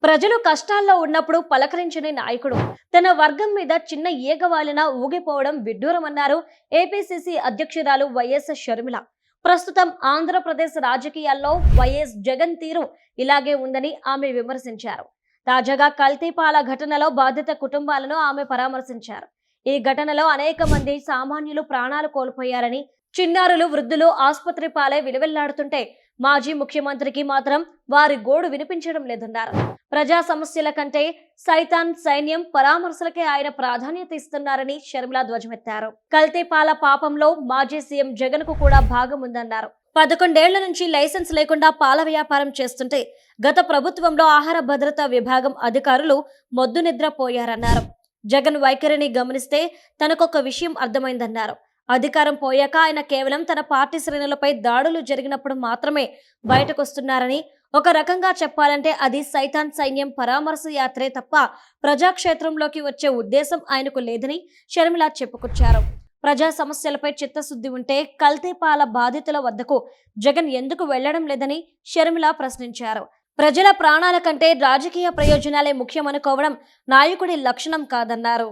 ప్రజలు కష్టాల్లో ఉన్నప్పుడు పలకరించని నాయకుడు తన వర్గం మీద చిన్న ఈగవాలిన ఊగిపోవడం విడ్డూరమన్నారు ఏపీసీసీ అధ్యక్షురాలు వైఎస్ షర్మిల. ప్రస్తుతం ఆంధ్రప్రదేశ్ రాజకీయాల్లో వైఎస్ జగన్ తీరు ఇలాగే ఉందని ఆమె విమర్శించారు. తాజాగా కల్తీపాల ఘటనలో బాధిత కుటుంబాలను ఆమె పరామర్శించారు. ఈ ఘటనలో అనేక మంది సామాన్యులు ప్రాణాలు కోల్పోయారని, చిన్నారులు వృద్ధులు ఆసుపత్రి పాలై విలువెల్లాడుతుంటే మాజీ ముఖ్యమంత్రికి మాత్రం వారి గోడు వినిపించడం లేదన్నారు. ప్రజా సమస్యల కంటే సైతాన్ సైన్యం పరామర్శలకే ఆయన ప్రాధాన్యత ఇస్తున్నారని షర్మిల ధ్వజమెత్తారు. కల్తీపాల పాపంలో మాజీ సీఎం జగన్ కు కూడా భాగం ఉందన్నారు. 11 ఏళ్ల నుంచి లైసెన్స్ లేకుండా పాల వ్యాపారం చేస్తుంటే గత ప్రభుత్వంలో ఆహార భద్రతా విభాగం అధికారులు మొద్దు నిద్రపోయారన్నారు. జగన్ వైఖరిని గమనిస్తే తనకొక విషయం అర్థమైందన్నారు. అధికారం పోయాక ఆయన కేవలం తన పార్టీ శ్రేణులపై దాడులు జరిగినప్పుడు మాత్రమే బయటకొస్తున్నారని, ఒక రకంగా చెప్పాలంటే అది సైతాన్ సైన్యం పరామర్శ యాత్రే తప్ప ప్రజాక్షేత్రంలోకి వచ్చే ఉద్దేశం ఆయనకు లేదని షర్మిల చెప్పుకొచ్చారు. ప్రజా సమస్యలపై చిత్తశుద్ధి ఉంటే కల్తీపాల బాధితుల వద్దకు జగన్ ఎందుకు వెళ్లడం లేదని షర్మిల ప్రశ్నించారు. ప్రజల ప్రాణాల కంటే రాజకీయ ప్రయోజనాలే ముఖ్యమనుకోవడం నాయకుడి లక్షణం కాదన్నారు.